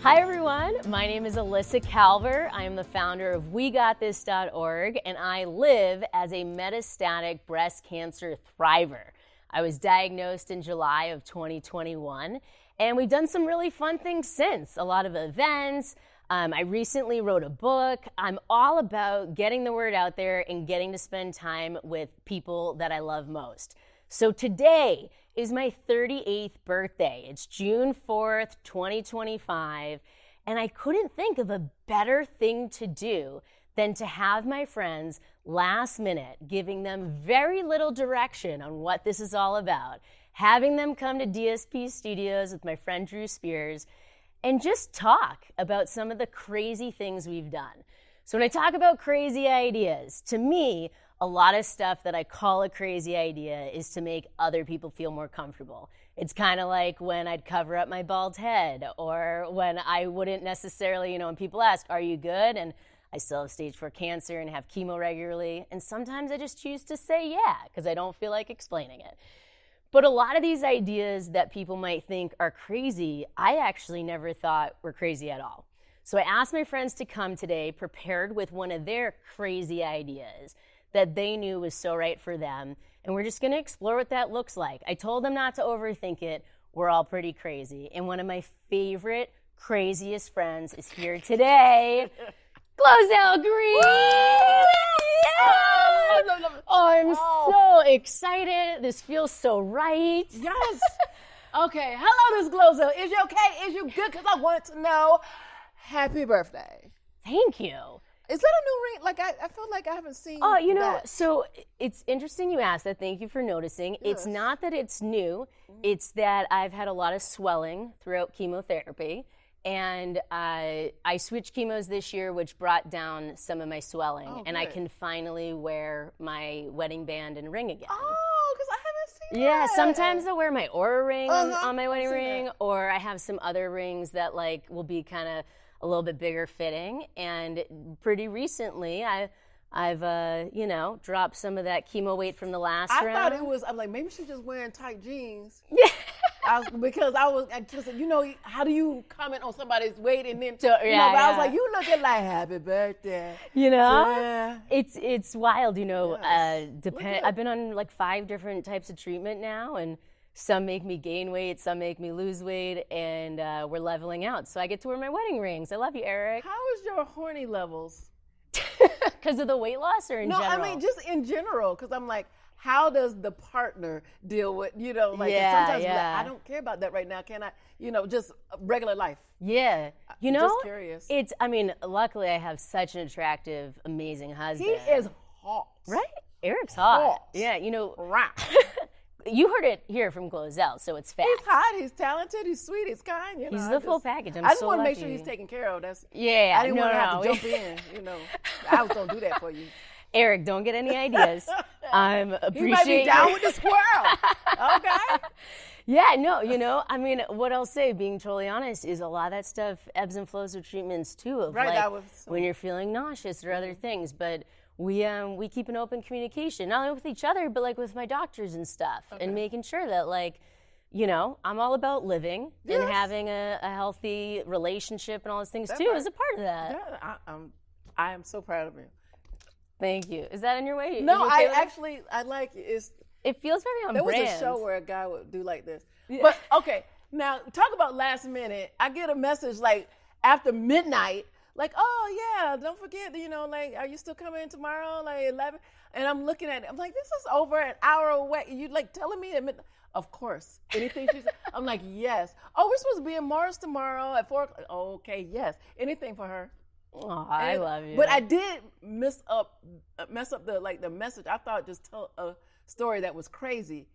Hi everyone, my name is Elissa Kalver. I am the founder of WeGotThis.org and I live as a metastatic breast cancer thriver. I was diagnosed in July of 2021 and we've done some really fun things since. A lot of events. I recently wrote a book. I'm all about getting the word out there and getting to spend time with people that I love most. So today is my 38th birthday. It's June 4th, 2025, and I couldn't think of a better thing to do than to have my friends last minute, giving them very little direction on what this is all about, having them come to DSP Studios with my friend Drew Spears, and just talk about some of the crazy things we've done. So when I talk about crazy ideas, to me, a lot of stuff that I call a crazy idea is to make other people feel more comfortable. It's kind of like when I'd cover up my bald head, or when I wouldn't necessarily, when people ask, are you good? And I still have stage 4 cancer and have chemo regularly. And sometimes I just choose to say yeah, because I don't feel like explaining it. But a lot of these ideas that people might think are crazy, I actually never thought were crazy at all. So I asked my friends to come today prepared with one of their crazy ideas that they knew was so right for them. And we're just gonna explore what that looks like. I told them not to overthink it. We're all pretty crazy. And one of my favorite, craziest friends is here today. GloZell Green! Yeah! I'm so excited. This feels so right. Yes. Okay, hello, this is GloZell. Is you okay? Is you good? Because I want to know. Happy birthday. Thank you. Is that a new ring? Like, I feel like I haven't seen that. So it's interesting you asked that. Thank you for noticing. Yes. It's not that it's new. It's that I've had a lot of swelling throughout chemotherapy. And I switched chemos this year, which brought down some of my swelling. And I can finally wear my wedding band and ring again. Oh, because I haven't seen that. Yeah, sometimes I'll wear my Aura ring on my wedding ring. Or I have some other rings that will be kind of a little bit bigger fitting. And pretty recently, I've dropped some of that chemo weight from the last round. I thought it was, I'm like, maybe she's just wearing tight jeans. Yeah. Because how do you comment on somebody's weight and then, but I was like, you looking like happy birthday. Yeah. It's wild, Yes. I've been on 5 different types of treatment now, and some make me gain weight, some make me lose weight, and we're leveling out. So I get to wear my wedding rings. I love you, Eric. How is your horny levels? Because of the weight loss or in general? No, I mean, just in general, because I'm like, how does the partner deal with, sometimes I don't care about that right now. Can I, just regular life. Yeah. Just curious. Luckily I have such an attractive, amazing husband. He is hot. Right? Eric's hot. Yeah, Right. You heard it here from GloZell, so it's fact. He's hot, he's talented, he's sweet, he's kind. He's the full package. I just want to make sure he's taken care of. I didn't want to have to jump in. I was going to do that for you. Eric, don't get any ideas. You might be down with the squirrel. Okay. Yeah, no, what I'll say, being totally honest, is a lot of that stuff ebbs and flows with treatments too. Of when you're feeling nauseous or other things, but we keep an open communication, not only with each other, but with my doctors and stuff, and making sure that I'm all about living and having a healthy relationship and all those things too as a part of that. Yeah, I am so proud of you. Thank you. Is that in your way? No, I like it. It feels very on brand. There was a show where a guy would do like this. Yeah. But okay, now talk about last minute. I get a message after midnight. Oh yeah, don't forget, are you still coming in tomorrow, 11? And I'm looking at it, I'm like, this is over an hour away. You telling me at midnight? Of course. Anything she said, I'm like, yes. Oh, we're supposed to be in Mars tomorrow at 4 o'clock. Oh, okay, yes. Anything for her. Oh, I love you. But I did mess up the message. I thought just tell a story that was crazy.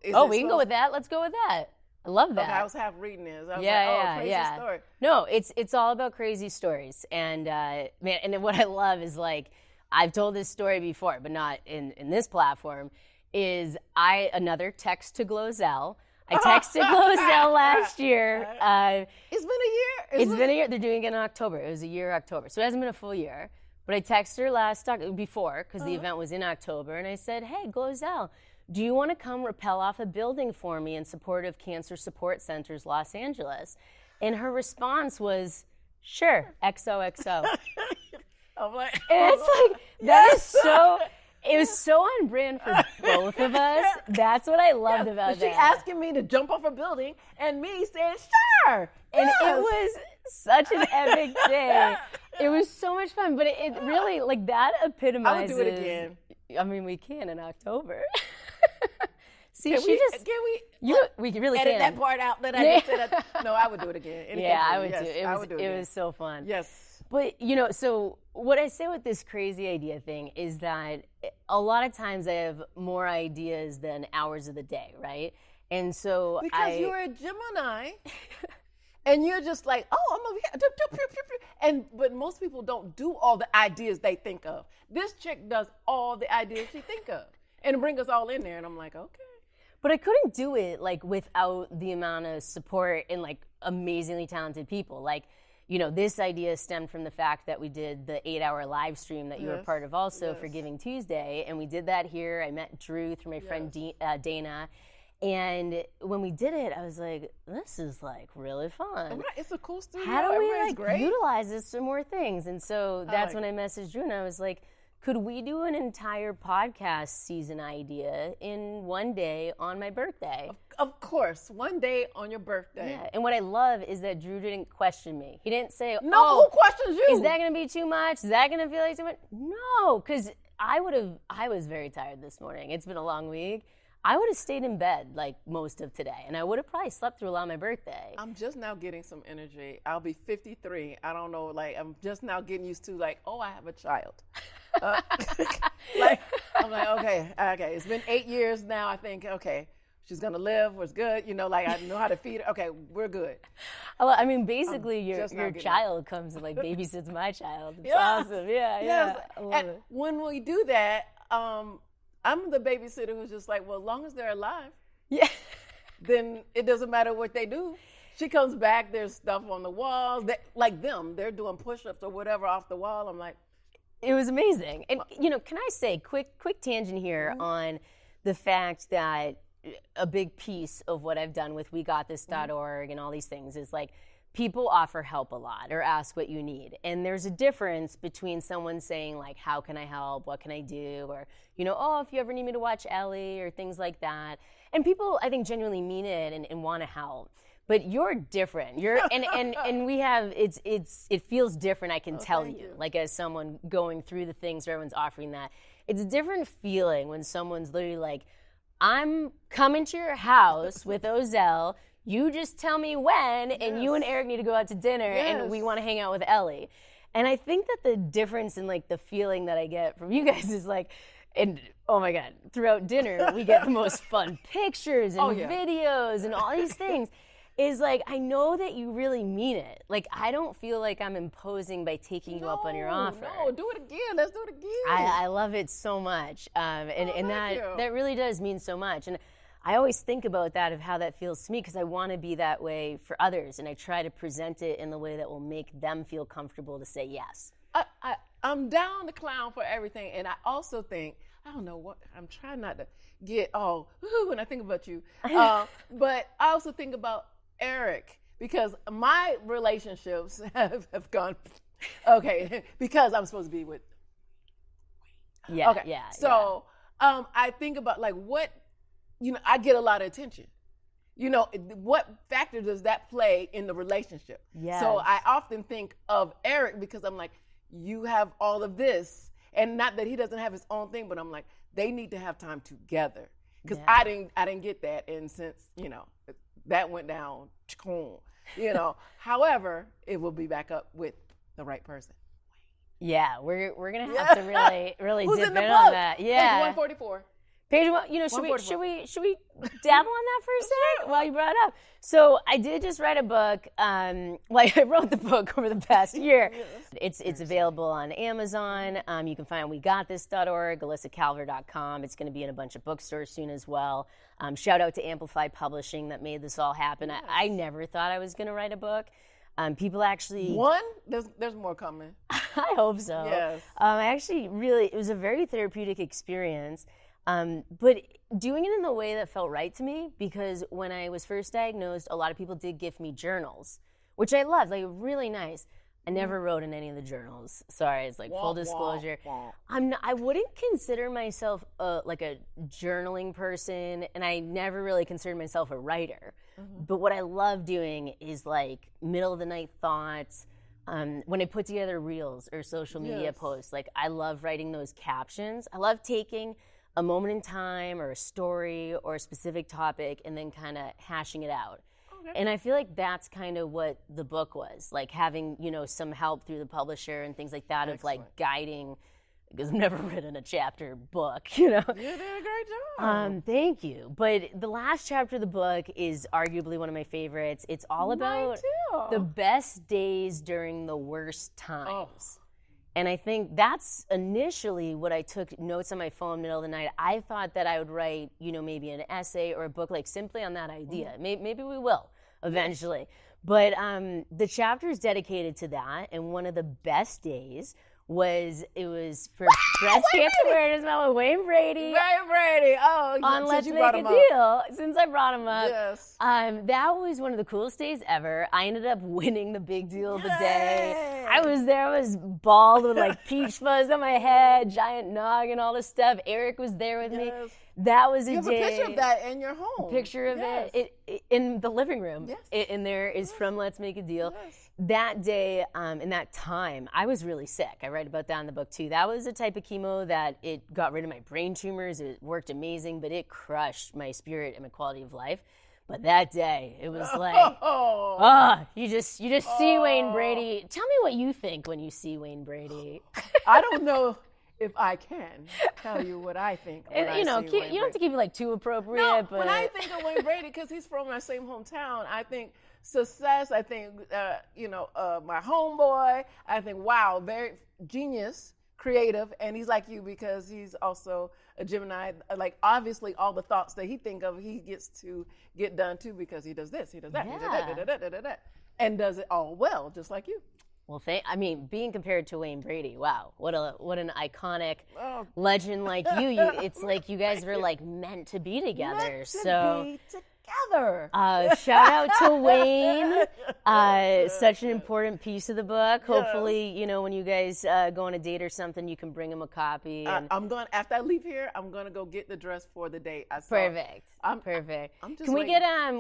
We can go with that. Let's go with that. I love that. Okay, I was half reading this. I was crazy story. No, it's all about crazy stories. And man, and what I love is I've told this story before, but not in this platform, is another text to GloZell. I texted GloZell last year. It's been a year? It's been a year. They're doing it in October. It was a year October. So it hasn't been a full year. But I texted her before, because the event was in October, and I said, hey, GloZell, do you want to come rappel off a building for me in support of Cancer Support Centers Los Angeles? And her response was, sure, XOXO. I'm like, and it's like, that is so, it was so on brand for both of us. That's what I loved about She that. asking me to jump off a building and me saying, sure. And it was such an epic day. It was so much fun, but it really, like, that epitomizes. I would do it again. I mean, we can in October. See, Can we really edit can. that part out that I just said? No, I would do it again. I would yes, do it. I would do it It again. was so fun. Yes. But, so what I say with this crazy idea thing is that a lot of times I have more ideas than hours of the day, right? And so because you're a Gemini, and you're just like, oh, I'm over here. But most people don't do all the ideas they think of. This chick does all the ideas she think of. And bring us all in there. And I'm like, okay. But I couldn't do it, like, without the amount of support and, like, amazingly talented people. Like, this idea stemmed from the fact that we did the 8-hour live stream that you were part of also for Giving Tuesday. And we did that here. I met Drew through my friend Dana. And when we did it, I was like, this is, like, really fun. Right. It's a cool studio. How do we, Everybody's great. utilize this for more things? And so that's when I messaged Drew, and I was like, could we do an entire podcast season idea in one day on my birthday? Of course, one day on your birthday. Yeah, and what I love is that Drew didn't question me. He didn't say, no, who questions you? Is that going to be too much? Is that going to feel like too much? No, because I was very tired this morning. It's been a long week. I would have stayed in bed like most of today, and I would have probably slept through a lot of my birthday. I'm just now getting some energy. I'll be 53. I don't know, like, I'm just now getting used to, like, oh, I have a child. Like, I'm like, okay. It's been 8 years now. I think, okay, she's gonna live. It's good. Like, I know how to feed her. Okay, we're good. I mean, basically, your child comes and, like, babysits my child. It's awesome. Yeah. I love it. When we do that, I'm the babysitter who's just like, well, as long as they're alive, then it doesn't matter what they do. She comes back, there's stuff on the walls. They're doing push-ups or whatever off the wall. I'm like, it was amazing. And, can I say, quick tangent here on the fact that a big piece of what I've done with WeGotThis.org and all these things is, like, people offer help a lot or ask what you need. And there's a difference between someone saying, like, how can I help? What can I do? Or, if you ever need me to watch Ellie or things like that. And people, I think, genuinely mean it and want to help. But you're different. And we have, it feels different, I can tell you. Like, as someone going through the things where everyone's offering that. It's a different feeling when someone's literally like, I'm coming to your house with GloZell. You just tell me when, and you and Eric need to go out to dinner, and we want to hang out with Ellie. And I think that the difference in, like, the feeling that I get from you guys is, like, and oh my God, throughout dinner, we get the most fun pictures and videos and all these things. Is like, I know that you really mean it. Like, I don't feel like I'm imposing by taking you up on your offer. No, do it again. Let's do it again. I love it so much. And that really does mean so much. And I always think about that, of how that feels to me, because I want to be that way for others. And I try to present it in the way that will make them feel comfortable to say yes. I'm down to clown for everything. And I also think, I don't know what, I'm trying not to get all, when I think about you. But I also think about Eric, because my relationships have gone, because I'm supposed to be with. So I think about, like, what, I get a lot of attention. What factor does that play in the relationship? Yes. So I often think of Eric, because I'm like, you have all of this, and not that he doesn't have his own thing, but I'm like, they need to have time together, because I didn't get that, and since that went down, however, it will be back up with the right person. Yeah, we're gonna have to really Who's dip in the in book? on that. Yeah, Page 144. Page one, should we dabble on that for a sec while you brought it up? So I did just write a book. I wrote the book over the past year. It's available on Amazon. You can find it on WeGotThis.org, ElissaKalver.com. It's going to be in a bunch of bookstores soon as well. Shout out to Amplify Publishing that made this all happen. Yes. I never thought I was going to write a book. People actually... One? There's more coming. I hope so. Yes. It was a very therapeutic experience. But doing it in the way that felt right to me, because when I was first diagnosed, a lot of people did give me journals which I loved, like really nice. I never wrote in any of the journals. Sorry, it's like full disclosure. I wouldn't consider myself like a journaling person, and I never really considered myself a writer. But what I love doing is like middle of the night thoughts. When I put together reels or social media posts, like I love writing those captions. I love taking a moment in time or a story or a specific topic and then kind of hashing it out. And I feel like that's kind of what the book was, like having, you know, some help through the publisher and things like that. Excellent. Of like guiding, because I've never written a chapter book, you know. You did a great job. Thank you. But the last chapter of the book is arguably one of my favorites. It's all about the best days during the worst times. And I think that's initially what I took notes on my phone middle of the night. I thought that I would write, you know, maybe an essay or a book like simply on that idea. Maybe we will eventually. But the chapter is dedicated to that. And one of the best days was for Breast Cancer Awareness Month with Wayne Brady. Wayne Brady. Oh, on Let's Make a Deal. Since I brought him up. Yes. That was one of the coolest days ever. I ended up winning the big deal of the day. I was there. I was bald with like peach fuzz on my head, giant nog and all this stuff. Eric was there with me. That was a day. You have a picture of that in your home. Picture of it in the living room. Yes. In there is from Let's Make a Deal. Yes. That day, in that time, I was really sick. I write about that in the book too. That was a type of chemo that it got rid of my brain tumors. It worked amazing, but it crushed my spirit and my quality of life. But that day, it was like, you just see Wayne Brady. Tell me what you think when you see Wayne Brady. I don't know if I can tell you what I think. And, you know, you don't have to keep it like too appropriate. No, but when I think of Wayne Brady, because he's from my same hometown, I think success. I think, my homeboy. I think, wow, very genius, creative, and he's like you because he's also a Gemini. Like obviously, all the thoughts that he think of, he gets to get done too because he does this, he does that, he does that, and does it all well, just like you. Well, being compared to Wayne Brady, wow, what an iconic legend like you. It's like you guys were like meant to be together. Together. Shout out to Wayne. Such an important piece of the book. Yes. Hopefully, you know, when you guys go on a date or something, you can bring him a copy. And after I leave here, I'm going to go get the dress for the date. Perfect. Perfect. Can we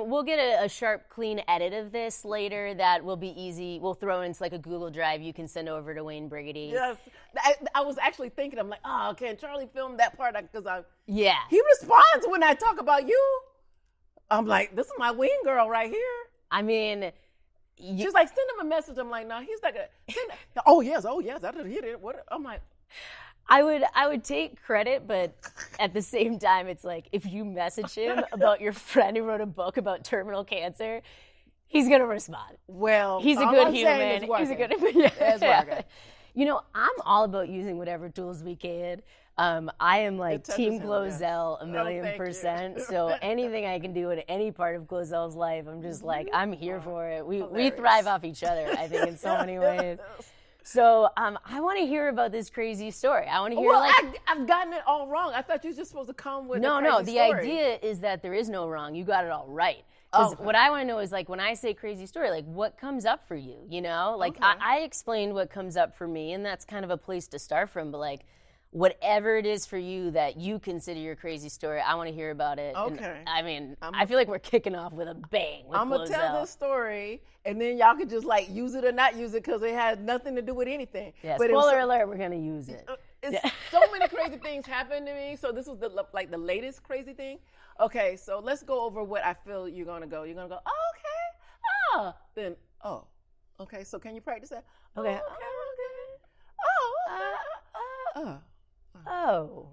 we'll get a sharp, clean edit of this later that will be easy. We'll throw into like a Google Drive you can send over to Wayne Brady. Yes. I was actually thinking, I'm like, can Charlie film that part? Because he responds when I talk about you. I'm like, this is my wing girl right here. I mean, she's like, send him a message. I'm like, no, he's like, oh yes, I didn't hear it. What? I'm like, I would take credit, but at the same time, it's like if you message him about your friend who wrote a book about terminal cancer, he's gonna respond. Well, he's a good human. He's a good. It's working. You know, I'm all about using whatever tools we can. I am like Team GloZell a million%. So anything I can do in any part of GloZell's life, I'm just like, I'm here for it. We thrive off each other, I think, in so many ways. So I want to hear about this crazy story. I want to hear I've gotten it all wrong. I thought you were just supposed to come with No, the the idea is that there is no wrong. You got it all right. Because what I want to know is, like, when I say crazy story, like, what comes up for you, you know? Like, I explained what comes up for me, and that's kind of a place to start from. But, like, whatever it is for you that you consider your crazy story, I want to hear about it. Okay. And, I mean, I feel like we're kicking off with a bang with I'm going to tell this story, and then y'all can just, like, use it or not use it because it has nothing to do with anything. Yeah, but spoiler alert, we're going to use it. So many crazy things happened to me, so this was the latest crazy thing. Okay, so let's go over what I feel you're going to go. You're going to go, okay, so can you practice that? Okay. All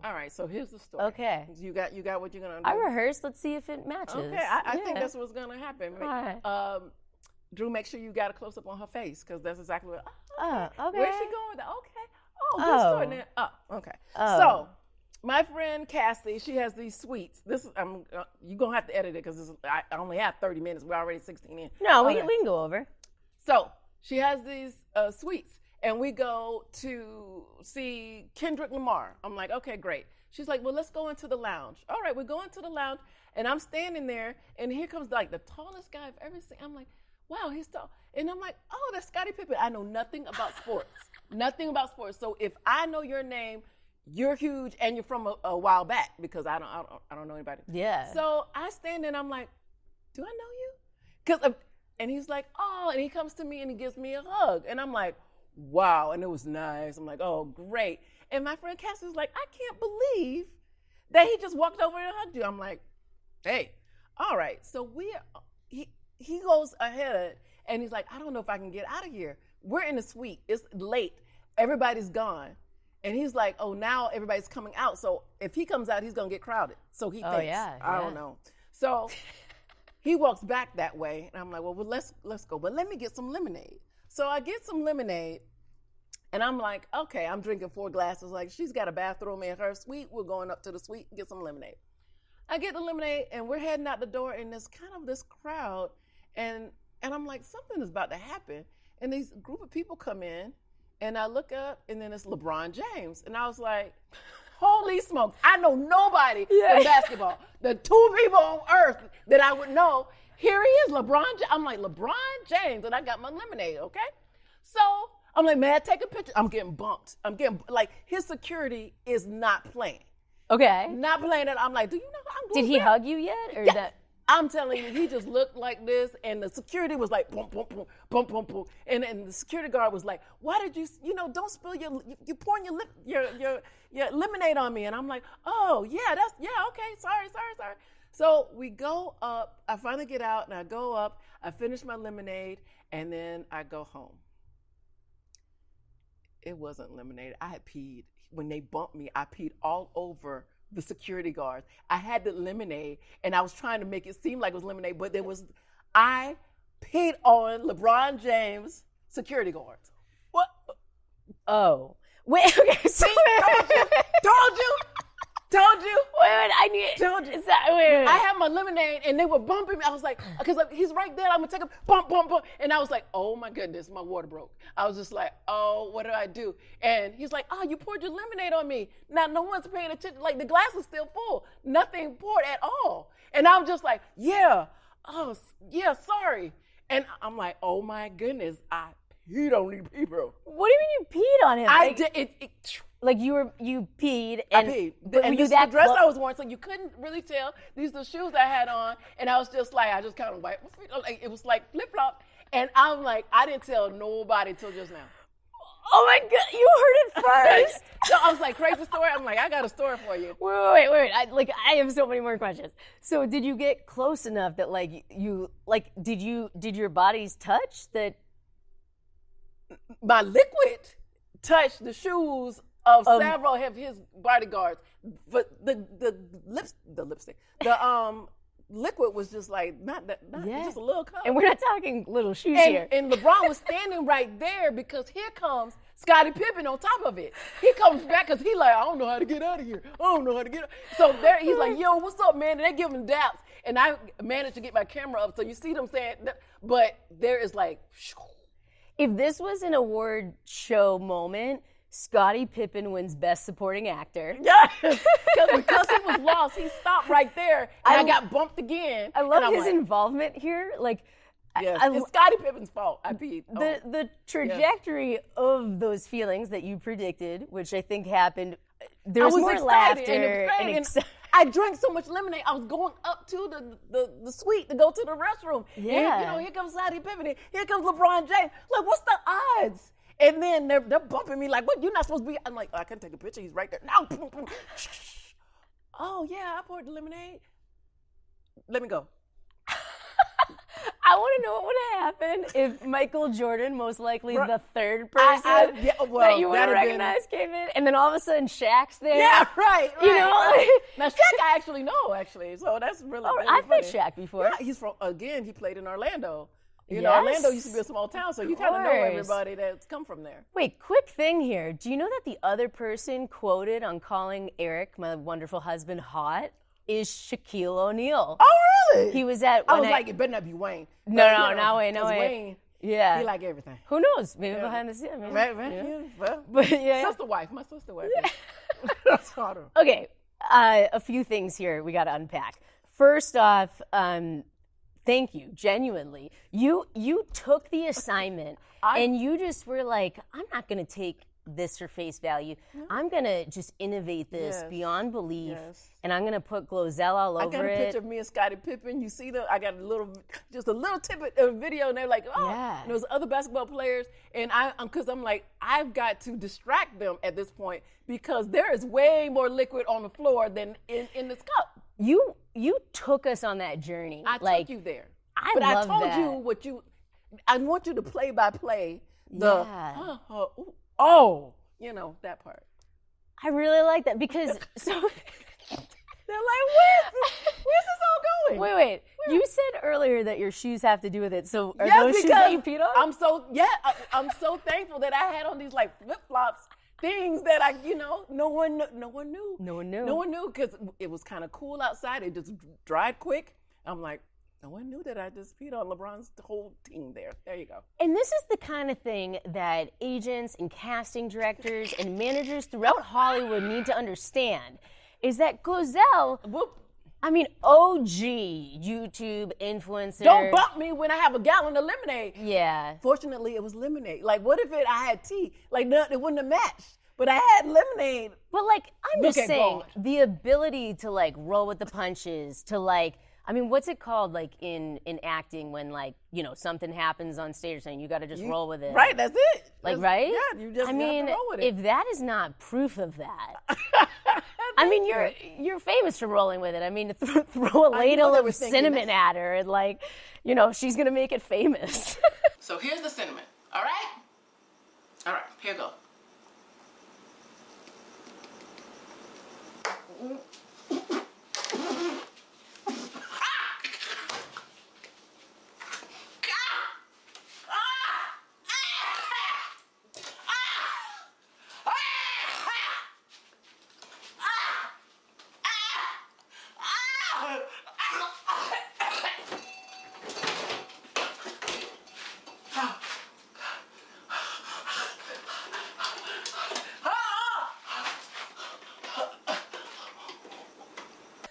right, so here's the story. Okay. You got what you're going to do? I rehearsed. Let's see if it matches. Okay, I think that's what's going to happen. All right. Drew, make sure you got a close-up on her face because that's exactly what, okay. Where's she going with that? Okay. Good story now. Okay. So, my friend Cassie, she has these sweets. You're going to have to edit it because I only have 30 minutes. We're already 16 in. No, we can go over. So she has these sweets, and we go to see Kendrick Lamar. I'm like, okay, great. She's like, well, let's go into the lounge. All right, we're going to the lounge, and I'm standing there, and here comes like the tallest guy I've ever seen. I'm like, wow, he's tall. And I'm like, oh, that's Scottie Pippen. I know nothing about sports. Nothing about sports. So if I know your name, you're huge and you're from a while back because I don't know anybody. Yeah. So I stand there and I'm like, do I know you? And he's like, oh, and he comes to me and he gives me a hug. And I'm like, wow. And it was nice. I'm like, oh, great. And my friend Cassie's like, I can't believe that he just walked over and hugged you. I'm like, hey, all right. So he goes ahead and he's like, I don't know if I can get out of here. We're in the suite. It's late. Everybody's gone. And he's like, oh, now everybody's coming out. So if he comes out, he's going to get crowded. So he thinks. I don't know. So he walks back that way. And I'm like, well, let's go. But let me get some lemonade. So I get some lemonade. And I'm like, okay, I'm drinking 4 glasses. Like, she's got a bathroom in her suite. We're going up to the suite and get some lemonade. I get the lemonade, and we're heading out the door, and there's kind of this crowd. And I'm like, something is about to happen. And these group of people come in, and I look up, and then it's LeBron James. And I was like, holy smokes, I know nobody in basketball. The 2 people on earth that I would know, here he is, LeBron James. I'm like, LeBron James, and I got my lemonade, okay? So I'm like, man, take a picture. I'm getting bumped. Like, his security is not playing. Okay. Not playing it. I'm like, do you know I'm Did he hug you yet? Or that? I'm telling you, he just looked like this, and the security was like, boom, boom, boom, boom, boom, boom. And the security guard was like, why did you don't spill you're pouring your lemonade on me. And I'm like, oh, yeah, okay, sorry. So we go up. I finally get out, and I go up. I finish my lemonade, and then I go home. It wasn't lemonade. I had peed. When they bumped me, I peed all over the security guards. I had the lemonade, and I was trying to make it seem like it was lemonade, but I peed on LeBron James security guards. What? Oh. Wait, okay. So Told you. Wait, I had my lemonade, and they were bumping me. I was like, because he's right there. I'm going to take a bump. And I was like, oh, my goodness, my water broke. I was just like, oh, what did I do? And he's like, oh, you poured your lemonade on me. Now, no one's paying attention. Like, the glass is still full. Nothing poured at all. And I'm just like, yeah. Oh, yeah, sorry. And I'm like, oh, my goodness, I peed on these people. What do you mean you peed on him? I did. Like you peed and I peed. But and were you this that the dress close? I was wearing, so you couldn't really tell. These are the shoes I had on, and I was just like, I just kind of like it was like flip flop, and I'm like, I didn't tell nobody till just now. Oh my God, you heard it first. So I was like, crazy story. I'm like, I got a story for you. Wait. I have so many more questions. So did you get close enough that did your bodies touch that? My liquid touched the shoes of several of his bodyguards, but the lipstick, the liquid was just like not just a little cup. And we're not talking little shoes here. And LeBron was standing right there because here comes Scottie Pippen on top of it. He comes back because he like, I don't know how to get out of here. So there he's like, yo, what's up, man? And they give him daps. And I managed to get my camera up, so you see them saying, but there is like. If this was an award show moment, Scottie Pippen wins Best Supporting Actor. Yes, because he was lost, he stopped right there, and I got bumped again. I love his involvement here. Yes, it's Scottie Pippen's fault. I peed. The trajectory of those feelings that you predicted, which I think happened, there was more laughter and excitement. I drank so much lemonade, I was going up to the suite to go to the restroom. Yeah. And, here comes Scottie Pippen, here comes LeBron James. Like, what's the odds? And then they're bumping me like, what, you're not supposed to be. I'm like, I can take a picture, he's right there. No. Oh, yeah, I poured the lemonade. Let me go. I want to know what would have happened if Michael Jordan, most likely the third person that you would have recognized, came in, and then all of a sudden Shaq's there. Yeah, right. You know? Now, Shaq I actually know, so that's really I've met Shaq before. Yeah, he's he played in Orlando. You know, Orlando used to be a small town, so you kind of know everybody that's come from there. Wait, quick thing here. Do you know that the other person quoted on calling Eric, my wonderful husband, hot, is Shaquille O'Neal? Oh, really? He was at. I was like, it better not be Wayne. No Wayne. Wayne, yeah, he like everything. Who knows? Maybe behind the scenes. Right. Yeah. Well, but yeah, my sister wife. That's harder. Okay, a few things here we got to unpack. First off, thank you, genuinely. You took the assignment and you just were like, I'm not going to take this for face value. I'm going to just innovate this beyond belief. And I'm going to put GloZell all over it. I got a picture of me and Scottie Pippen. You see them? I got just a little tidbit of video, and they're like, oh. And there was other basketball players. And because I'm like, I've got to distract them at this point because there is way more liquid on the floor than in this cup. You took us on that journey. I took you there. I told you I want you to play by play the, that part. I really like that because, so. They're like, where's this all going? Wait. You said earlier that your shoes have to do with it. So are those shoes that you peed on? I'm so thankful that I had on these like flip-flops things that no one knew. No one knew. No one knew because it was kind of cool outside. It just dried quick. I'm like, no one knew that I just peed on LeBron's whole team there. There you go. And this is the kind of thing that agents and casting directors and managers throughout Hollywood need to understand. Is that GloZell, OG YouTube influencer. Don't bump me when I have a gallon of lemonade. Yeah. Fortunately, it was lemonade. Like, what if I had tea? Like, no, it wouldn't have matched. But I had lemonade. But, I'm just saying, the ability to, roll with the punches, to, what's it called, in acting when, something happens on stage or something, you got to just roll with it. Right, that's it. Right? Yeah, you just have to roll with it. If that is not proof of that, you're famous for rolling with it. To throw a ladle of cinnamon at her and, she's going to make it famous. So here's the cinnamon, all right? All right, here you go.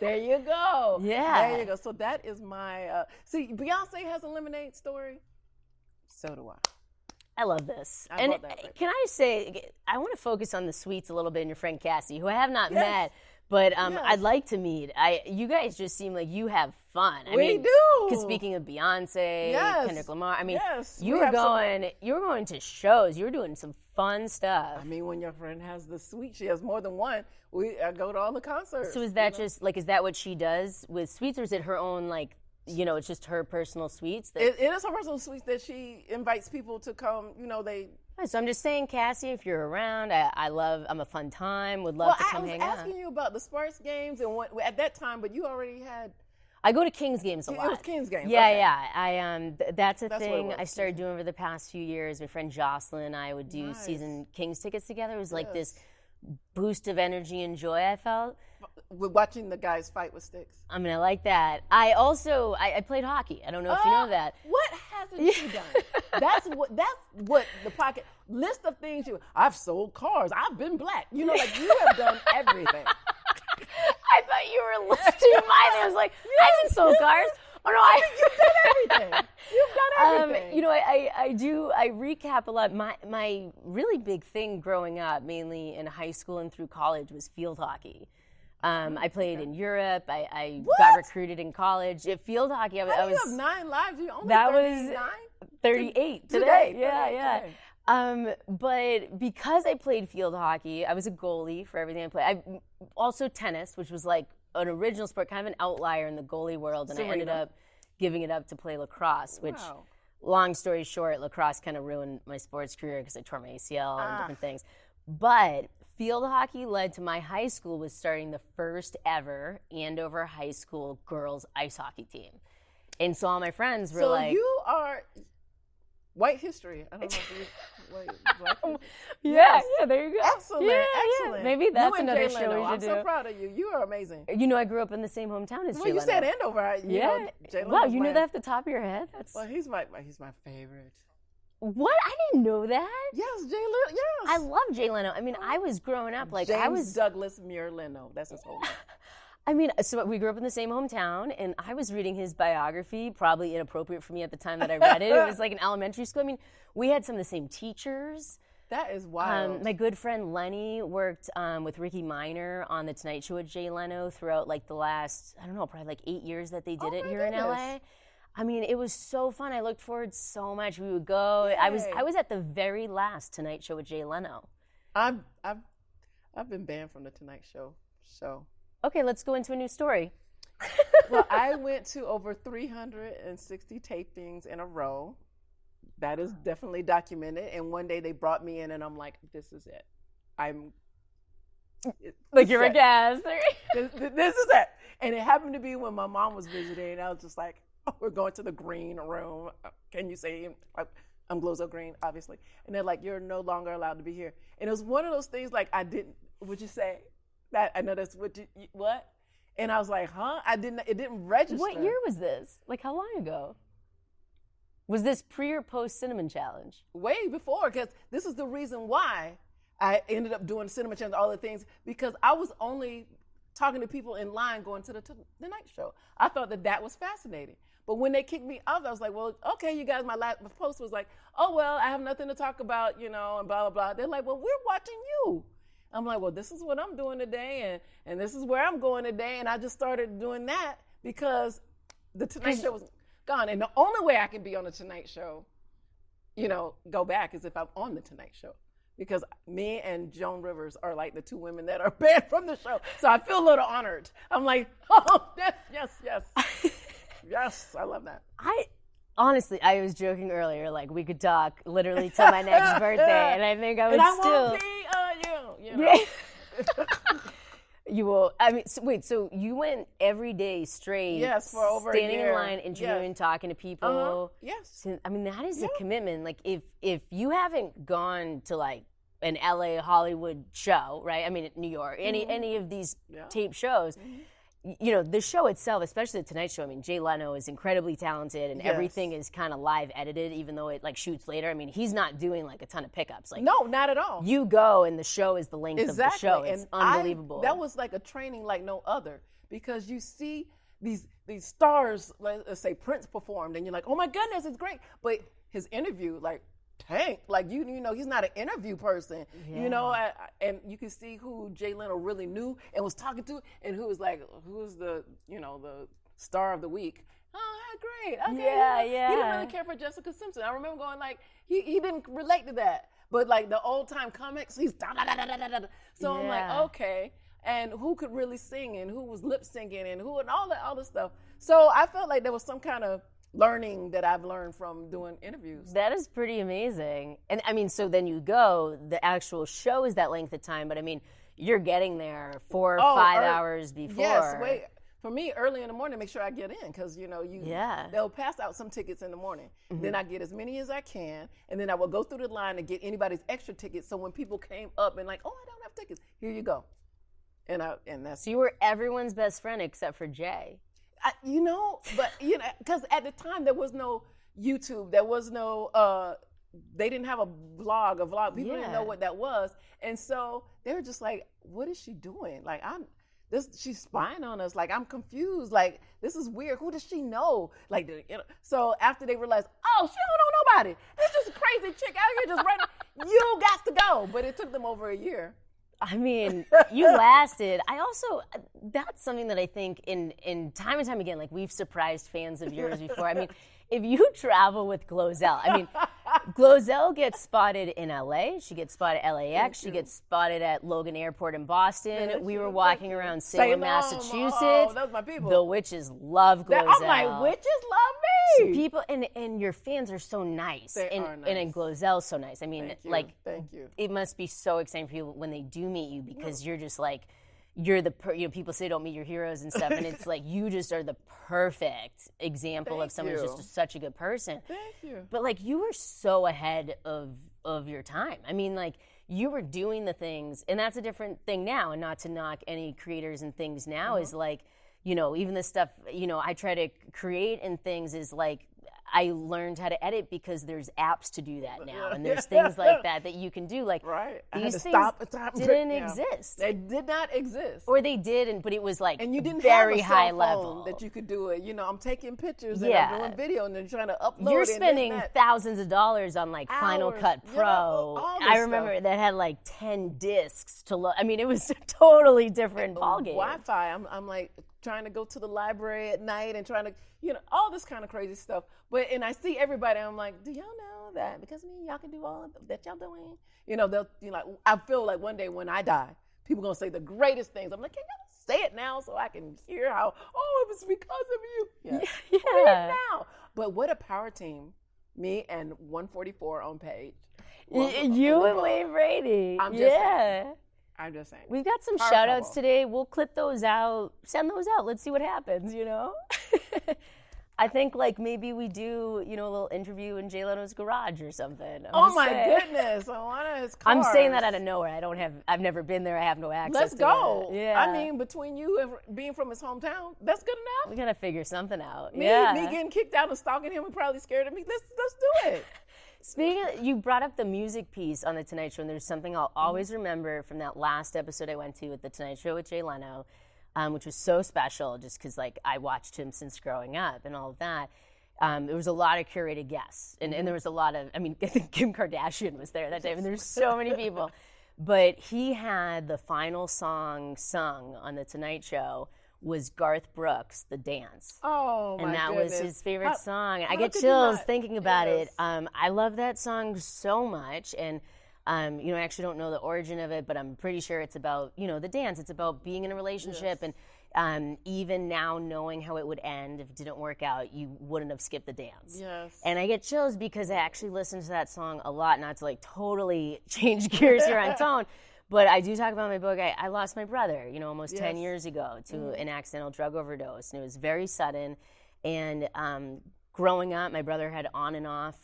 There you go. Yeah. There you go. So that is my, see, Beyonce has a lemonade story. So do I. I love this. And can I say, I want to focus on the sweets a little bit in your friend Cassie, who I have not met, but I'd like to meet. You guys just seem like you have fun. We do. Because speaking of Beyonce, Kendrick Lamar, you were going to shows. You were doing some fun stuff. When your friend has the sweet, she has more than one. I go to all the concerts. So is that is that what she does with sweets, or is it her own it's just her personal sweets? It is her personal sweets that she invites people to come. So I'm just saying, Cassie, if you're around, I'm a fun time. Would love to come hang out. I was asking you about the sports games and what at that time, but you already had. I go to Kings games a lot. It was Kings games. Yeah, okay. yeah. That's a thing I started doing over the past few years. My friend Jocelyn and I would do season Kings tickets together. It was like this boost of energy and joy I felt. With watching the guys fight with sticks. I like that. I also I played hockey. I don't know if you know that. What hasn't she done? That's what the pocket list of things I've sold cars. I've been black. You have done everything. I thought you were listing mine. I was like, I haven't sold cars. Oh no, you've done everything. You've done everything. I recap a lot. My really big thing growing up, mainly in high school and through college, was field hockey. I played in Europe. I got recruited in college. At field hockey, You have 9 lives. You only that 39? was 38 today. Yeah. But because I played field hockey, I was a goalie for everything I played. Also tennis, which was like an original sport, kind of an outlier in the goalie world, and I ended up giving it up to play lacrosse, which, long story short, lacrosse kind of ruined my sports career because I tore my ACL and different things. But field hockey led to my high school was starting the first ever Andover High School girls ice hockey team. And so all my friends were like... So you are... White history. I don't know if you... Black history. Yeah, there you go. Excellent. Yeah. Maybe that's another Jay show Leno. we should I'm so proud of you. You are amazing. I grew up in the same hometown as Jay Leno. You said Andover. Wow, you knew that off the top of your head? Well, he's my favorite. What? I didn't know that. Yes, Jay Leno. Yes. I love Jay Leno. I was growing up James Douglas Muir Leno. That's his whole name. I mean, so we grew up in the same hometown, and I was reading his biography, probably inappropriate for me at the time that I read it. It was like in elementary school. I mean, we had some of the same teachers. That is wild. My good friend Lenny worked with Ricky Minor on The Tonight Show with Jay Leno throughout like the last, I don't know, probably like 8 years that they did it here in LA. I mean, it was so fun. I looked forward so much. We would go. Yay. I was at the very last Tonight Show with Jay Leno. I've been banned from the Tonight Show. So okay, let's go into a new story. Well, I went to over 360 tapings in a row. That is definitely documented. And one day they brought me in, and I'm like, "This is it. Like you're a guest. This is it." And it happened to be when my mom was visiting, and I was just like, "Oh, we're going to the green room. Can you say I'm GloZell Green, obviously?" And they're like, "You're no longer allowed to be here." And it was one of those things like I didn't. Would you say that? I know that's what. And I was like, "Huh?" I didn't. It didn't register. What year was this? Like how long ago? Was this pre or post Cinnamon Challenge? Way before, because this is the reason why I ended up doing Cinnamon Challenge, all the things, because I was only talking to people in line going to the night show. I thought that was fascinating. But when they kicked me off, I was like, well, okay, you guys, my post was like, oh, well, I have nothing to talk about, and blah, blah, blah. They're like, well, we're watching you. I'm like, well, this is what I'm doing today, and this is where I'm going today. And I just started doing that because the Tonight Show was gone. And the only way I can be on the Tonight Show, go back is if I'm on the Tonight Show. Because me and Joan Rivers are like the two women that are banned from the show. So I feel a little honored. I'm like, oh, yes. Yes, I love that. Honestly, I was joking earlier, like we could talk literally till my next birthday, and I think I would still. And I won't be you. You will. I mean, so you went every day straight. Yes, for over a year. Standing in line, interviewing, talking to people. Yes. I mean, that is a commitment. Like, if you haven't gone to like an LA Hollywood show, right? I mean, New York, any of these tape shows. The show itself, especially the Tonight Show, I mean, Jay Leno is incredibly talented and everything is kind of live edited, even though it like shoots later. I mean, he's not doing like a ton of pickups. Like, no, not at all. You go and the show is the length of the show. It's unbelievable. That was like a training like no other, because you see these stars, let's say Prince performed, and you're like, oh my goodness, it's great. But his interview, like, tank, like he's not an interview person, and you can see who Jay Leno really knew and was talking to, and who's the the star of the week. Oh, great, okay, He didn't really care for Jessica Simpson. I remember going like he didn't relate to that, but like the old time comics, he's da da da da da da. So I'm like, okay, and who could really sing and who was lip syncing and all this stuff. So I felt like there was some kind of learning that I've learned from doing interviews. That is pretty amazing. And I mean, so then you go, the actual show is that length of time, but I mean, you're getting there 4 or 5 hours before. Yes, for me, early in the morning, make sure I get in, because they'll pass out some tickets in the morning. Mm-hmm. Then I get as many as I can, and then I will go through the line and get anybody's extra tickets. So when people came up and like, oh, I don't have tickets, here you go. And that's. So you were everyone's best friend except for Jay. Because at the time there was no YouTube, there was no, they didn't have a vlog. People didn't know what that was, and so they were just like, "What is she doing? Like, she's spying on us. Like, I'm confused. Like, this is weird. Who does she know? Like, So after they realized, oh, she don't know nobody. It's just a crazy chick out here just running. You got to go. But it took them over a year. I mean, you lasted. That's something that I think in time and time again, like we've surprised fans of yours before. I mean, if you travel with GloZell, I mean, GloZell gets spotted in LA. She gets spotted at LAX. She gets spotted at Logan Airport in Boston. We were walking around Salem, Massachusetts. Oh, those my people. The witches love GloZell. Oh, my witches love me. People and your fans are so nice. They are nice. And GloZell's so nice. I mean, Thank you. It must be so exciting for people when they do meet you, because you're just like, people say don't meet your heroes and stuff, and it's like you just are the perfect example of someone who's just such a good person. Thank you. But like you were so ahead of your time. I mean, like you were doing the things, and that's a different thing now. And not to knock any creators and things now, is like, even the stuff I try to create and things is like I learned how to edit because there's apps to do that now, and there's things like that you can do. Like these things didn't exist. They did not exist, or they did, but it was like and you didn't very have a high cell level phone that you could do it. I'm taking pictures and I'm doing video, and then trying to upload. You're spending thousands of dollars on like Final Cut Pro. I remember that had like 10 discs to load. I mean, it was a totally different ballgame. Wi-Fi. I'm like trying to go to the library at night and trying to, all this kind of crazy stuff. And I see everybody, I'm like, do y'all know that because of me, y'all can do all of that y'all doing? I feel like one day when I die, people gonna say the greatest things. I'm like, can y'all say it now so I can hear how, it was because of you. Yeah. Say it now. But what a power team. Me and 144 on page. You and Wayne Brady. I'm just saying. We've got some shout outs today. We'll clip those out, send those out. Let's see what happens, I think like maybe we do, a little interview in Jay Leno's garage or something. Goodness. On one of his cars. I'm saying that out of nowhere. I've never been there. I have no access Let's to go. it. Yeah. I mean, between you and being from his hometown, that's good enough. We got to figure something out. Me getting kicked out and stalking him and probably scared of me. Let's do it. Speaking of, you brought up the music piece on The Tonight Show, and there's something I'll always remember from that last episode I went to at The Tonight Show with Jay Leno, which was so special just because, like, I watched him since growing up and all of that. There was a lot of curated guests, and there was a lot of, I think Kim Kardashian was there that day, and there's so many people. But he had the final song sung on The Tonight Show was Garth Brooks' The Dance. Oh, my And that goodness. was his favorite song. I get chills thinking about it. I love that song so much. And, I actually don't know the origin of it, but I'm pretty sure it's about, the dance. It's about being in a relationship. And even now knowing how it would end, if it didn't work out, you wouldn't have skipped the dance. Yes. And I get chills because I actually listen to that song a lot, not to like totally change gears here on tone. But I do talk about in my book, I lost my brother, almost 10 years ago to an accidental drug overdose. And it was very sudden. And growing up, my brother had on and off,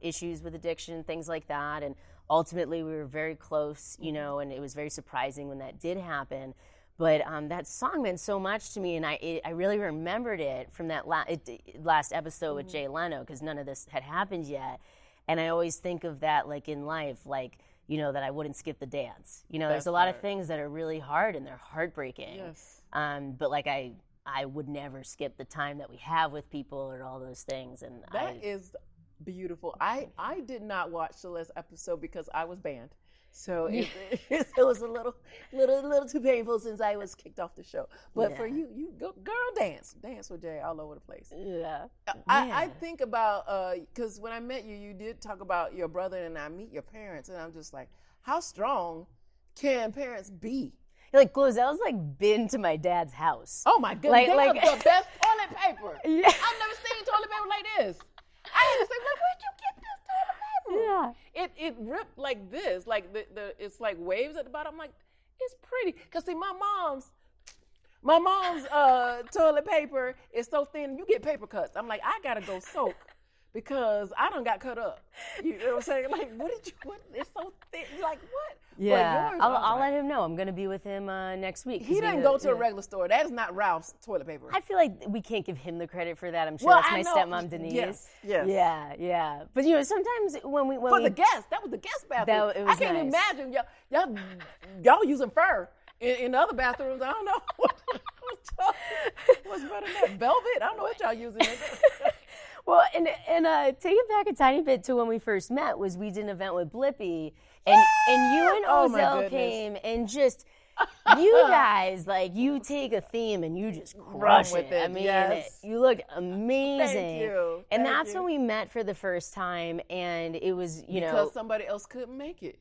issues with addiction, things like that. And ultimately, we were very close, and it was very surprising when that did happen. But that song meant so much to me, and I really remembered it from that last episode with Jay Leno, because none of this had happened yet. And I always think of that, like, in life, like, that I wouldn't skip the dance. There's a lot of things that are really hard and they're heartbreaking. Yes. But like I would never skip the time that we have with people or all those things. And that is beautiful. I did not watch the last episode because I was banned. So it was a little too painful since I was kicked off the show. But for you go, girl, dance with Jay all over the place. Yeah. I think about because when I met you, you did talk about your brother, and I meet your parents, and I'm just like, how strong can parents be? Like GloZell's like been to my dad's house. Oh my goodness, they have the best toilet paper. Yeah. I've never seen toilet paper like this. I had to say, where'd you get this toilet paper? Yeah. It ripped like this, like the it's like waves at the bottom. I'm like, it's pretty. Cause see, my mom's toilet paper is so thin, you get paper cuts. I'm like, I gotta go soak because I done got cut up. You know what I'm saying? Like, what? It's so thin. Like, what? Yeah, I'll let him know. I'm going to be with him next week. He didn't go to a regular store. That is not Ralph's toilet paper. I feel like we can't give him the credit for that. I'm sure that's my stepmom, Denise. Yes. Yeah. But, sometimes when we... For the guests. That was the guest bathroom. I can't imagine. Y'all using fur in other bathrooms. I don't know. What's better than that? Velvet? I don't know what y'all using. Well, and take it back a tiny bit to when we first met was we did an event with Blippi, and you and Ozell came and just, you guys, like, you take a theme and you just crush with it. I mean, you looked amazing. Thank you. And that's when we met for the first time, and it was, because somebody else couldn't make it.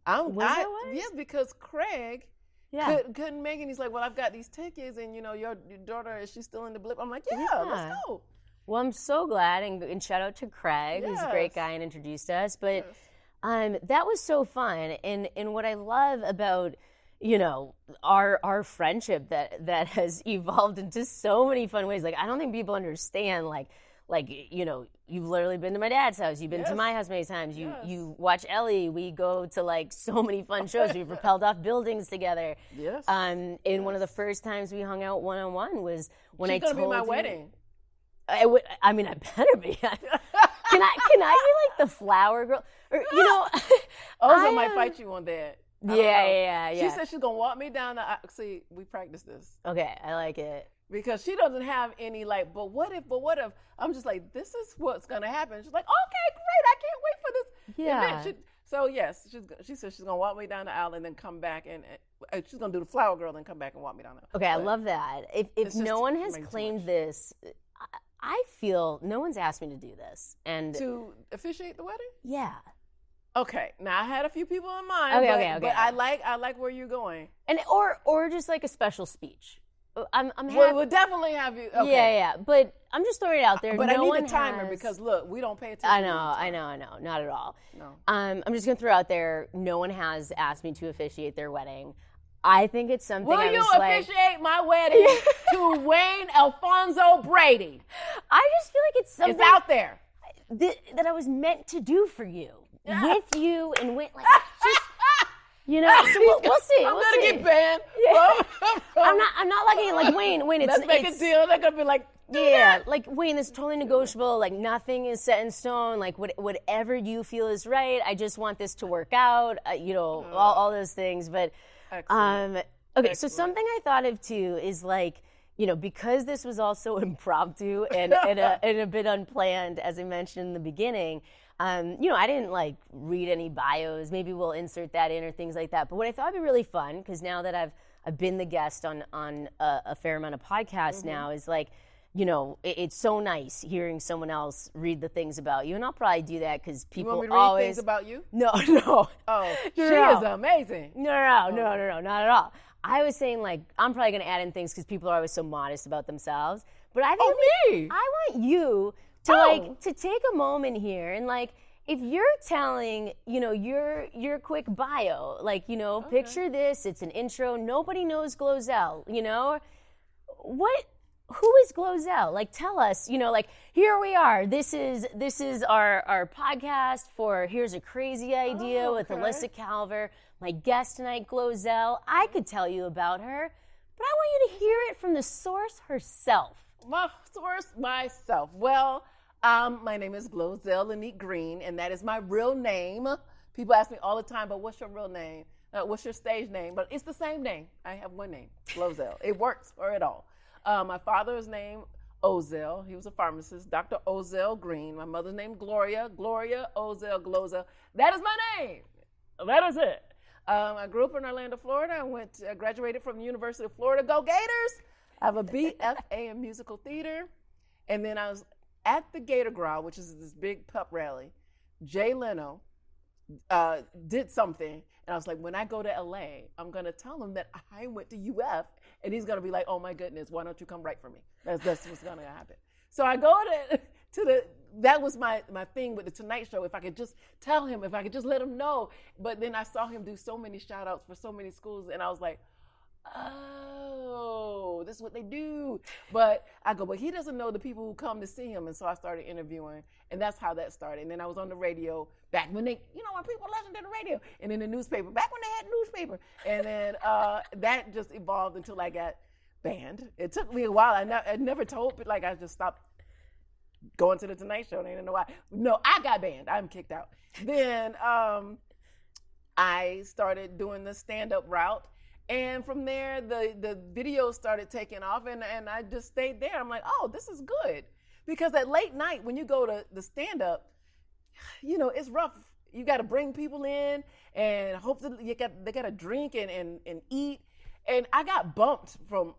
Yes, because Craig couldn't make it. He's like, well, I've got these tickets, and, your daughter, is she still in the Blip? I'm like, let's go. Well, I'm so glad, and shout out to Craig, who's a great guy and introduced us. But that was so fun, and what I love about our friendship that has evolved into so many fun ways. Like, I don't think people understand like you've literally been to my dad's house, you've been to my house many times. You watch Ellie. We go to like so many fun shows. We've rappelled off buildings together. Yes. And one of the first times we hung out one-on-one was when She's I told gonna be my you, wedding. I mean, I better be. Can I be like the flower girl? Or, you know, Oza might fight you on that. Yeah. She said she's gonna walk me down the. See, we practice this. Okay, I like it. Because she doesn't have any like, but what if? I'm just like, this is what's gonna happen. She's like, okay, great, I can't wait for this event. So yes, she said she's gonna walk me down the aisle and then come back and she's gonna do the flower girl and come back and walk me down the aisle. Okay, I love that. If no one has claimed this, I feel no one's asked me to do this. And to officiate the wedding? Yeah. Okay. Now I had a few people in mind. Okay. But I like where you're going. And or just like a special speech. We'll definitely have you. Okay. Yeah. But I'm just throwing it out there. But I need a timer because look, we don't pay attention. I know. Not at all. No. I'm just gonna throw out there. No one has asked me to officiate their wedding. I think it's something. Will you officiate my wedding to Wayne Alfonso Brady? I just feel like it's something. It's out there that I was meant to do for you, with you, and with like just. You know, so we'll see. I'm gonna get banned. Yeah. I'm not liking it. Like Wayne. Let's make a deal. They're gonna be like, like Wayne. It's totally negotiable. Like nothing is set in stone. Like whatever you feel is right. I just want this to work out. All those things. But okay. Excellent. So something I thought of too is like, because this was also impromptu and a bit unplanned, as I mentioned in the beginning. I didn't like read any bios. Maybe we'll insert that in or things like that. But what I thought would be really fun, because now that I've been the guest on a fair amount of podcasts now, is like, it's so nice hearing someone else read the things about you, and I'll probably do that because people you want me to always read things about you. No. Oh, she is amazing. No, not at all. I was saying like I'm probably gonna add in things because people are always so modest about themselves. But I think me. I want you to take a moment here and like if you're telling your quick bio, like picture this, it's an intro, nobody knows GloZell, who is GloZell? Like tell us, like here we are, this is our podcast for Here's a Crazy Idea with Elissa Kalver, my guest tonight, GloZell. I could tell you about her, but I want you to hear it from the source herself. My source myself. Well, my name is GloZell Green, and that is my real name. People ask me all the time, but what's your real name? What's your stage name? But it's the same name. I have one name, GloZell. It works for it all. My father's name, Ozell. He was a pharmacist, Dr. Ozell Green. My mother's name, Gloria Ozell GloZell. That is my name. That is it. I grew up in Orlando, Florida. I graduated from the University of Florida. Go Gators! I have a BFA in musical theater. And then I was at the Gator Growl, which is this big pep rally. Jay Leno did something. And I was like, when I go to LA, I'm going to tell him that I went to UF. And he's going to be like, oh my goodness, why don't you come write for me? That's what's going to happen. So I go that was my thing with the Tonight Show. If I could just tell him, if I could just let him know. But then I saw him do so many shout outs for so many schools. And I was like, oh, this is what they do. But he doesn't know the people who come to see him. And so I started interviewing, and that's how that started. And then I was on the radio back when when people listened to the radio, and in the newspaper, back when they had newspaper. And then that just evolved until I got banned. It took me a while. I never told, but I just stopped going to the Tonight Show. They didn't know why. No, I got banned. I'm kicked out. Then I started doing the stand-up route. And from there, the videos started taking off, and I just stayed there. I'm like, oh, this is good. Because at late night, when you go to the stand-up, it's rough. You got to bring people in, and hopefully they got to drink and eat. And I got bumped from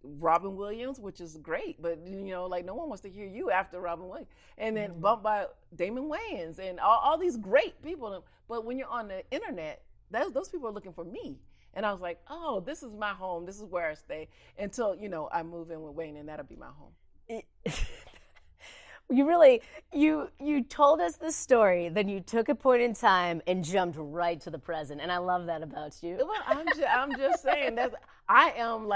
Robin Williams, which is great, but no one wants to hear you after Robin Williams. And then bumped by Damon Wayans and all these great people. But when you're on the internet, those people are looking for me. And I was like, oh, this is my home. This is where I stay until, I move in with Wayne, and that'll be my home. You really, you told us the story, then you took a point in time and jumped right to the present. And I love that about you. Well, I'm just saying I am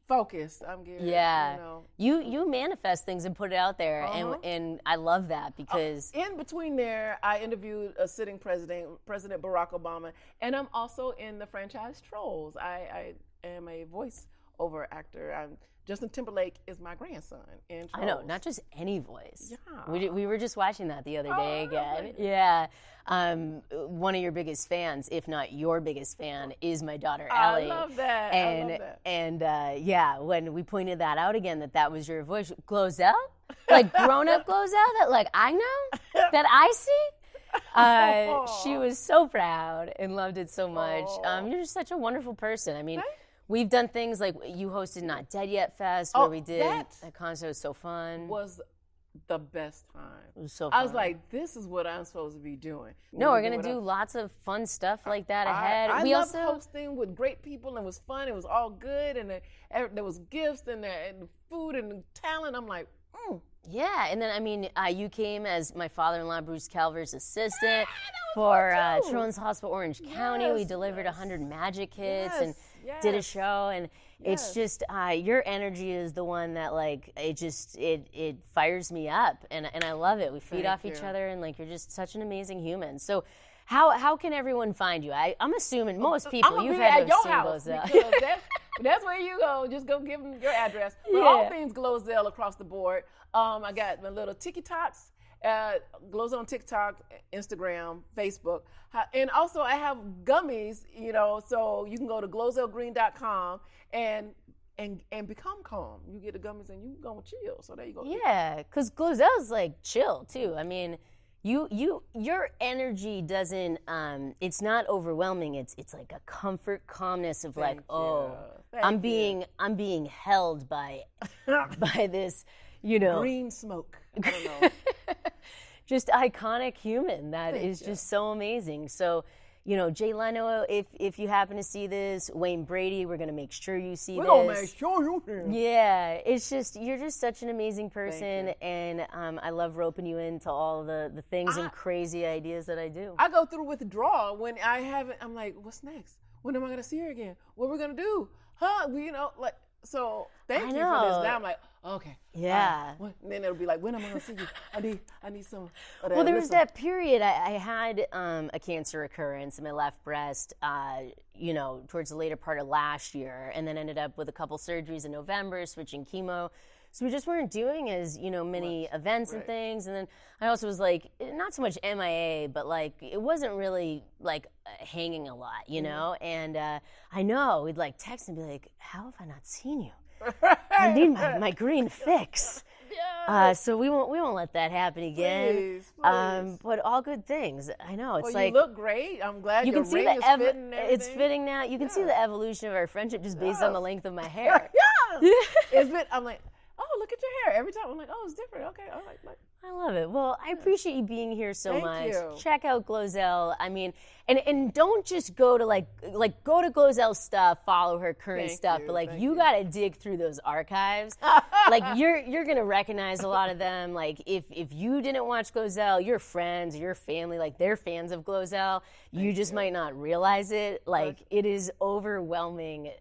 focused. I'm getting, You manifest things and put it out there, and I love that because in between there, I interviewed a sitting President Barack Obama, and I'm also in the franchise Trolls. I am a voice over actor. Justin Timberlake is my grandson. And I know, not just any voice. Yeah. We were just watching that the other day again. Really? Yeah. One of your biggest fans, if not your biggest fan, is my daughter Ellie. I love that. And, I love that. And yeah, when we pointed that out again, that was your voice, GloZell, like grown-up GloZell, that like I know, that I see. She was so proud and loved it so much. You're just such a wonderful person. I mean, we've done things like you hosted Not Dead Yet Fest, where we did that concert. Was so fun. Was the best time. It was so fun. I was like, this is what I'm supposed to be doing. No, we're going to do lots of fun stuff like that ahead. I loved hosting with great people, and it was fun. It was all good, and there was gifts and food and talent. I'm like, Yeah, and then, I mean, you came as my father-in-law, Bruce Calver's assistant for Children's Hospital Orange County. We delivered 100 magic kits and did a show, and it's just, your energy is the one that, like, it fires me up, and I love it. We feed off each other, and, like, you're just such an amazing human. So how can everyone find you? I'm assuming most people, you've had to have seen GloZell. That's where you go. Just go give them your address. But all things GloZell across the board. I got my little TikToks, GloZell on TikTok, Instagram, Facebook. And also I have gummies, so you can go to GloZellGreen.com and become calm. You get the gummies and you go chill. So there you go. Yeah, because GloZell's like chill too. I mean, your energy doesn't, it's not overwhelming. It's like a comfort, calmness of like, I'm being held by this, green smoke. I don't know. Just iconic human that is just so amazing. So, Jay Leno, if you happen to see this, Wayne Brady, we're going to make sure you see this. We're going to make sure you hear. Yeah, it's just, you're just such an amazing person, and I love roping you into all the things and crazy ideas that I do. I go through withdrawal when I haven't, I'm like, what's next? When am I going to see her again? What are we going to do? So thank you for this. Now I'm like, okay. Yeah. And then it'll be like, when am I going to see you? I need some. Well, there was that period. I had a cancer recurrence in my left breast, towards the later part of last year, and then ended up with a couple surgeries in November, switching chemo. So we just weren't doing as, many events and things. And then I also was like, not so much MIA, but like, it wasn't really like hanging a lot, And I know we'd like text and be like, how have I not seen you? I need my green fix. So we won't let that happen again. Please. But all good things. I know it's you look great. I'm glad you your can see ring is fitting and it's fitting now. You can see the evolution of our friendship just based on the length of my hair. I'm like, oh, look at your hair. Every time I'm like, oh, it's different. Okay, all right. I love it. Well, I appreciate you being here so much. Thank you. Check out GloZell. I mean, and don't just go to go to GloZell's stuff, follow her current stuff, but you got to dig through those archives. You're going to recognize a lot of them. Like if you didn't watch GloZell, your friends, your family, they're fans of GloZell. You just might not realize it. It is overwhelming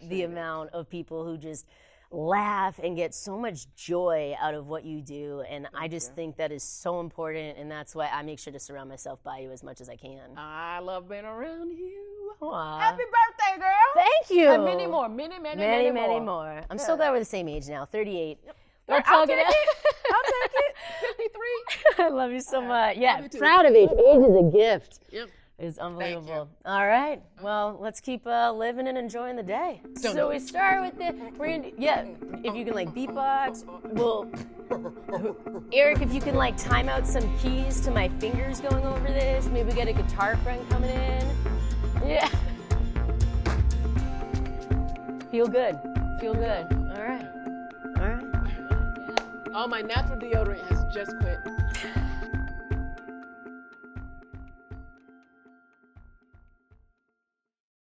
the amount of people who just laugh and get so much joy out of what you do, and I just think that is so important, and that's why I make sure to surround myself by you as much as I can. I love being around you. Aww. Happy birthday, girl. Thank you. And many more. Many more. I'm so glad we're the same age now, 38. Yep. I'll take it. 53. I love you so much. Yeah, proud of age. Age is a gift. Yep. It's unbelievable. All right. Well, let's keep living and enjoying the day. So we start with if you can beatbox. Well, Eric, if you can time out some keys to my fingers going over this. Maybe we get a guitar friend coming in. Yeah. Feel good. All right. Oh, my natural deodorant has just quit.